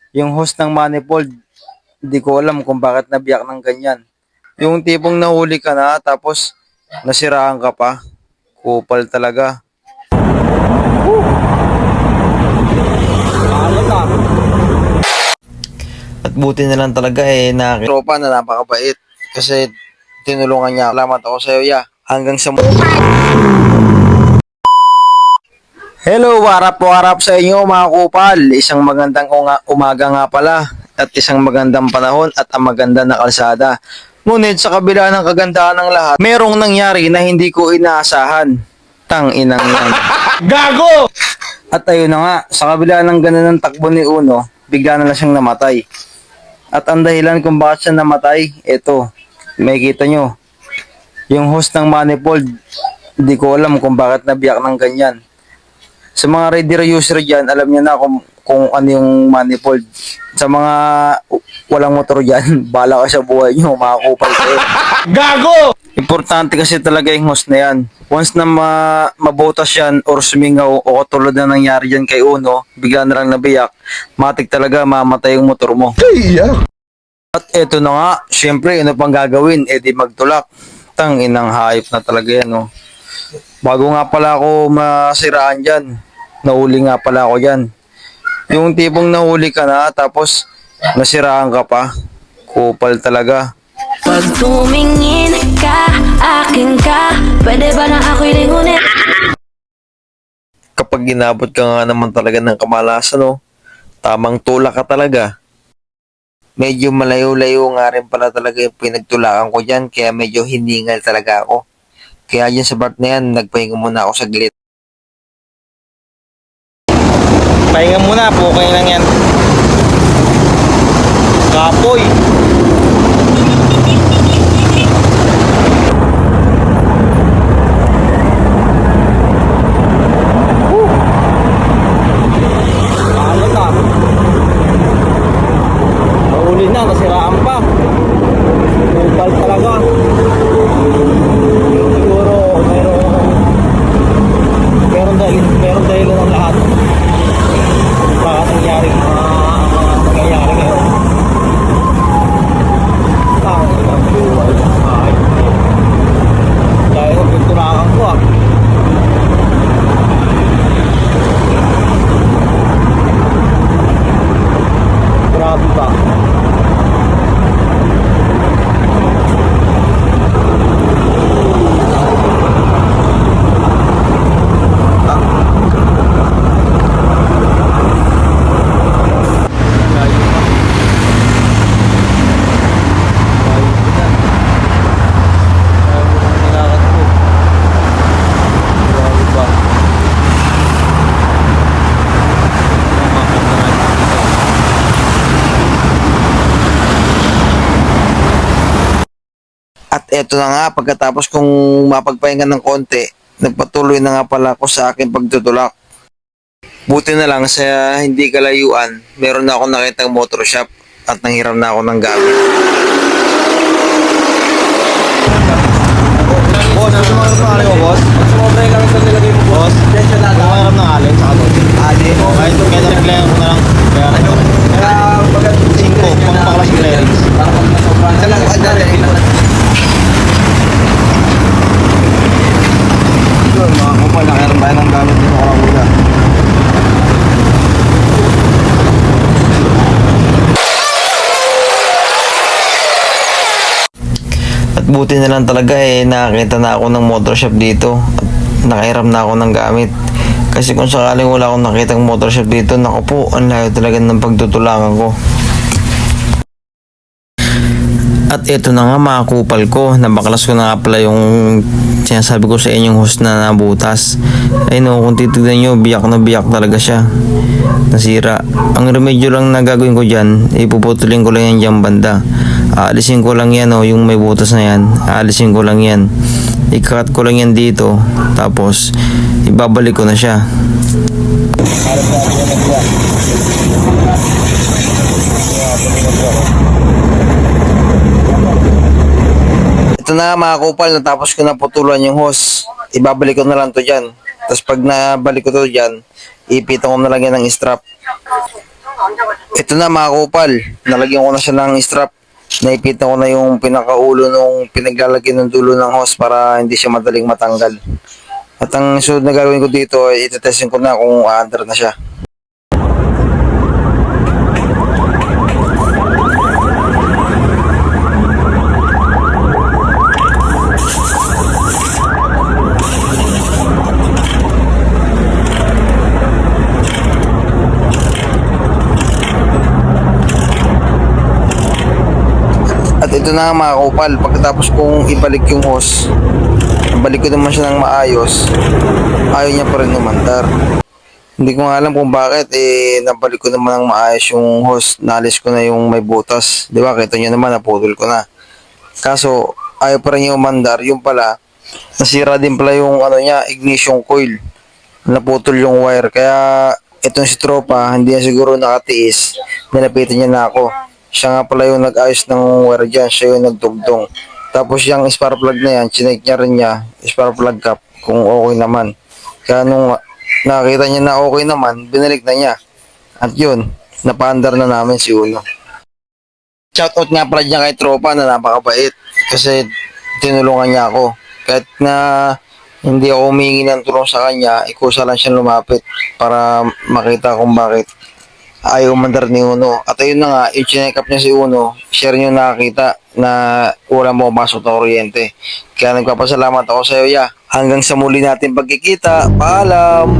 Yung host ng manifold, hindi ko alam kung bakit nabiyak ng ganyan. Yung tipong nahuli ka na tapos nasiraan ka pa. Kupal talaga. At buti na lang talaga na tropa na napakabait. Kasi tinulungan niya. Salamat ako sa iyo, ya. Hanggang sa Hello, warap sa inyo mga kupal. Isang magandang umaga nga pala at isang magandang panahon at ang maganda na kalsada. Ngunit sa kabila ng kagandahan ng lahat, merong nangyari na hindi ko inaasahan. Tang inang yan. Gago! At ayun na nga, sa kabila ng ganda ng takbo ni Uno, bigla na lang siyang namatay. At ang dahilan kung bakit siya namatay, ito, makikita nyo. Yung host ng manifold, hindi ko alam kung bakit nabiyak ng ganyan. Sa mga radar user dyan, alam niyo na kung ano yung manifold. Sa mga walang motor dyan, bala ka sa buhay nyo, makakupal kayo. Gago! Importante kasi talaga yung host na yan. Once na mabotas yan or sumingaw o katulad na nangyari dyan kay Uno, bigla na lang nabiyak, matik talaga mamatay yung motor mo. At eto na nga, syempre, ano pang gagawin? Di magtulak. Tang inang hayop na talaga yan, no? Bago nga pala ako masiraan dyan, nahuli nga pala ako dyan. Yung tipong nahuli ka na, tapos nasiraan ka pa. Kupal talaga. Pag tumingin ka, akin ka, pwede ba na ako'y lingunin? Kapag ginabot ka nga naman talaga ng kamalasan, no? Tamang tulak ka talaga. Medyo malayo-layo nga rin pala talaga yung pinagtulakan ko dyan, kaya medyo hiningal talaga ako. Kaya dyan sa part na yan, nagpahinga muna ako saglit. Pahinga muna po, kayo lang yan. Kapoy! Alat ah. Mahuli na, nasiraan pa. Kupal talaga. Siguro meron dahil ng lahat. Bakit nangyari nangyayari ngayon? Tangan ng buhay. Dahil ang pinturakan ko ah. Grabe ba? At eto na nga, pagkatapos kong mapagpahinga ng konti, nagpatuloy na nga pala ako sa aking pagtutulak. Buti na lang sa hindi kalayuan, meron na ako nakitang motor shop at nanghiram na ako ng gamit. Boss, gusto mo ng alin mo, boss? Sumobra yung gamit na nilagay mo, boss? Diyan siya nata. Gusto mo ng alin? Saka doon? Alin? Okay, kaya nag-clear ko na lang. Kaya ano? Kaya bagat 5, pang paklas clearance. Para pag nasobrang. Isa lang, ada rin. Yun, mga kupal, nakiram tayo ng gamit dito ko lang muna. At buti na lang talaga nakakita na ako ng motor shop dito at nakahiram na ako ng gamit. Kasi kung sakaling wala akong nakitang motor shop dito, naku po, ang layo talaga ng pagtutulakan ko. At ito na nga mga kupal ko, nabaklas ko na nga pala yung sinasabi ko sa inyong host na nabutas. Ay no, kung titignan nyo, biyak na biyak talaga siya. Nasira. Ang remedyo lang na gagawin ko dyan, ipuputulin ko lang yan dyan banda. Aalisin ko lang yan yung may butas na yan. Aalisin ko lang yan. Ikakat ko lang yan dito. Tapos, ibabalik ko na siya. Ito na mga kupal, natapos ko na putulan yung hose. Ibabalik ko na lang to dyan. Tapos pag nabalik ko to dyan, ipitan ko na lang yan ng strap. Ito na mga kupal, nalagyan ko na siya ng strap. Naipit ko na yung pinakaulo nung pinaglalagyan ng dulo ng hose para hindi siya madaling matanggal. At ang sunod na gagawin ko dito ay itetestin ko na kung aandar na siya. At ito na nga mga kupal, pagkatapos kong ibalik yung hose, balik ko naman siya ng maayos, ayaw niya pa rin umandar. Hindi ko nga alam kung bakit, nabalik ko naman ng maayos yung hose, nalis ko na yung may butas. Di ba, kita nyo naman, naputol ko na. Kaso, ayaw pa rin niya umandar, yung pala, nasira din pala yung niya, ignition coil. Naputol yung wire, kaya itong si tropa, hindi na siguro nakatiis, nilapitan niya na ako. Siya nga pala yung nag-ayos ng wire dyan, siya yung nagdugdong. Tapos yung spark plug na yan, chinek niya rin niya, spark plug cap, kung okay naman. Kaya nung nakita niya na okay naman, binalik na niya. At yun, napaandar na namin si Uno. Shoutout nga pala niya kay tropa na napakabait. Kasi tinulungan niya ako. Kahit na hindi ako humingi ng tulong sa kanya, ikusa lang siya lumapit para makita kung bakit ayaw umandar ni Uno. At ayun na nga, i-check up niya si Uno, share niyo nakakita na wala mo pasok na kuryente. Kaya nagpapasalamat ako sa iyo, ya. Hanggang sa muli natin pagkikita. Paalam!